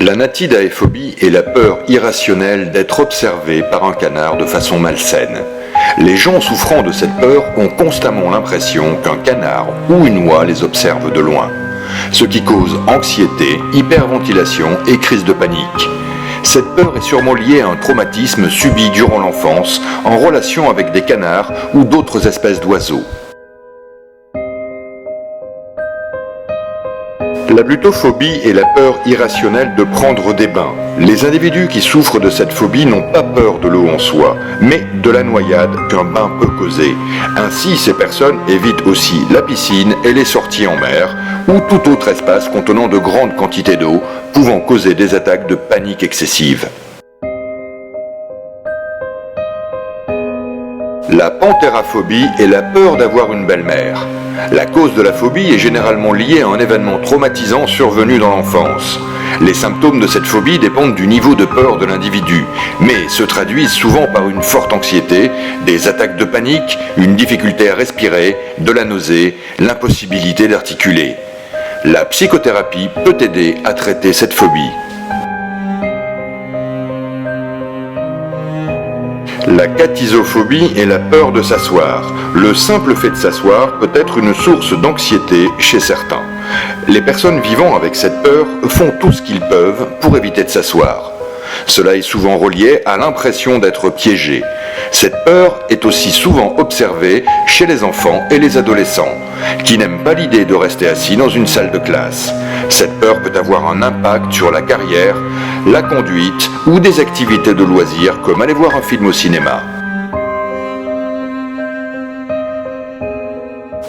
La natidaephobie est la peur irrationnelle d'être observé par un canard de façon malsaine. Les gens souffrant de cette peur ont constamment l'impression qu'un canard ou une oie les observe de loin, ce qui cause anxiété, hyperventilation et crise de panique. Cette peur est sûrement liée à un traumatisme subi durant l'enfance en relation avec des canards ou d'autres espèces d'oiseaux. La blutophobie est la peur irrationnelle de prendre des bains. Les individus qui souffrent de cette phobie n'ont pas peur de l'eau en soi, mais de la noyade qu'un bain peut causer. Ainsi, ces personnes évitent aussi la piscine et les sorties en mer, ou tout autre espace contenant de grandes quantités d'eau, pouvant causer des attaques de panique excessive. La panthéraphobie est la peur d'avoir une belle-mère. La cause de la phobie est généralement liée à un événement traumatisant survenu dans l'enfance. Les symptômes de cette phobie dépendent du niveau de peur de l'individu, mais se traduisent souvent par une forte anxiété, des attaques de panique, une difficulté à respirer, de la nausée, l'impossibilité d'articuler. La psychothérapie peut aider à traiter cette phobie. La catisophobie est la peur de s'asseoir. Le simple fait de s'asseoir peut être une source d'anxiété chez certains. Les personnes vivant avec cette peur font tout ce qu'ils peuvent pour éviter de s'asseoir. Cela est souvent relié à l'impression d'être piégé. Cette peur est aussi souvent observée chez les enfants et les adolescents, qui n'aiment pas l'idée de rester assis dans une salle de classe. Cette peur peut avoir un impact sur la carrière, la conduite ou des activités de loisirs comme aller voir un film au cinéma.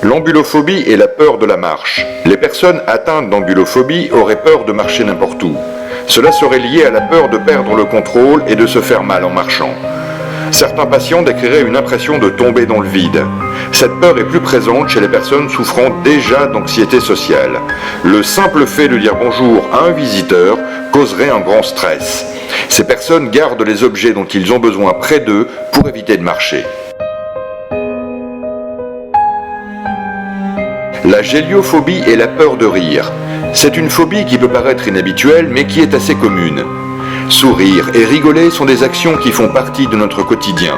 L'ambulophobie est la peur de la marche. Les personnes atteintes d'ambulophobie auraient peur de marcher n'importe où. Cela serait lié à la peur de perdre le contrôle et de se faire mal en marchant. Certains patients décriraient une impression de tomber dans le vide. Cette peur est plus présente chez les personnes souffrant déjà d'anxiété sociale. Le simple fait de dire bonjour à un visiteur causerait un grand stress. Ces personnes gardent les objets dont ils ont besoin près d'eux pour éviter de marcher. La géliophobie est la peur de rire. C'est une phobie qui peut paraître inhabituelle mais qui est assez commune. Sourire et rigoler sont des actions qui font partie de notre quotidien.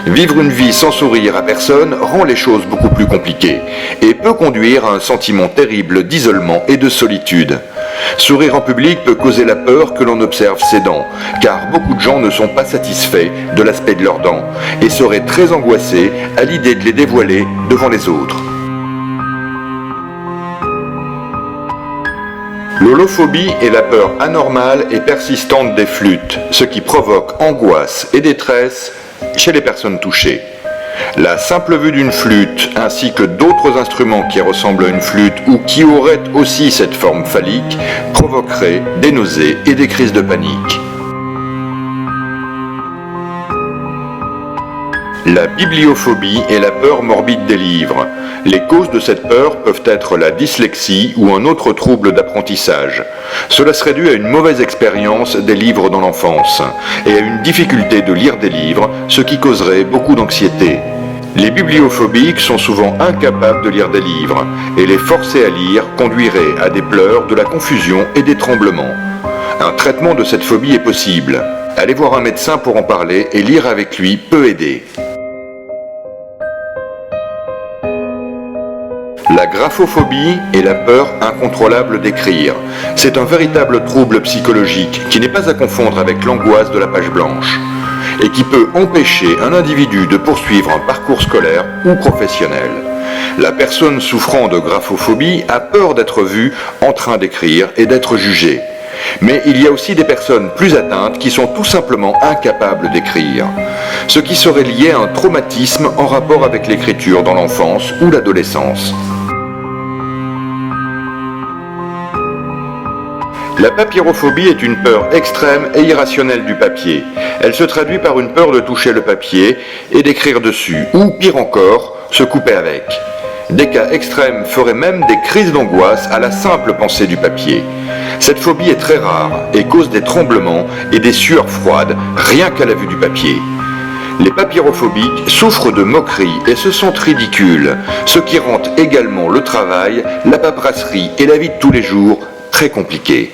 Vivre une vie sans sourire à personne rend les choses beaucoup plus compliquées et peut conduire à un sentiment terrible d'isolement et de solitude. Sourire en public peut causer la peur que l'on observe ses dents, car beaucoup de gens ne sont pas satisfaits de l'aspect de leurs dents et seraient très angoissés à l'idée de les dévoiler devant les autres. L'holophobie est la peur anormale et persistante des flûtes, ce qui provoque angoisse et détresse chez les personnes touchées. La simple vue d'une flûte, ainsi que d'autres instruments qui ressemblent à une flûte ou qui auraient aussi cette forme phallique, provoquerait des nausées et des crises de panique. La bibliophobie est la peur morbide des livres. Les causes de cette peur peuvent être la dyslexie ou un autre trouble d'apprentissage. Cela serait dû à une mauvaise expérience des livres dans l'enfance et à une difficulté de lire des livres, ce qui causerait beaucoup d'anxiété. Les bibliophobiques sont souvent incapables de lire des livres et les forcer à lire conduirait à des pleurs, de la confusion et des tremblements. Un traitement de cette phobie est possible. Aller voir un médecin pour en parler et lire avec lui peut aider. La graphophobie est la peur incontrôlable d'écrire. C'est un véritable trouble psychologique qui n'est pas à confondre avec l'angoisse de la page blanche et qui peut empêcher un individu de poursuivre un parcours scolaire ou professionnel. La personne souffrant de graphophobie a peur d'être vue en train d'écrire et d'être jugée. Mais il y a aussi des personnes plus atteintes qui sont tout simplement incapables d'écrire, ce qui serait lié à un traumatisme en rapport avec l'écriture dans l'enfance ou l'adolescence. La papyrophobie est une peur extrême et irrationnelle du papier. Elle se traduit par une peur de toucher le papier et d'écrire dessus, ou pire encore, se couper avec. Des cas extrêmes feraient même des crises d'angoisse à la simple pensée du papier. Cette phobie est très rare et cause des tremblements et des sueurs froides rien qu'à la vue du papier. Les papyrophobiques souffrent de moqueries et se sentent ridicules, ce qui rend également le travail, la paperasserie et la vie de tous les jours très compliqués.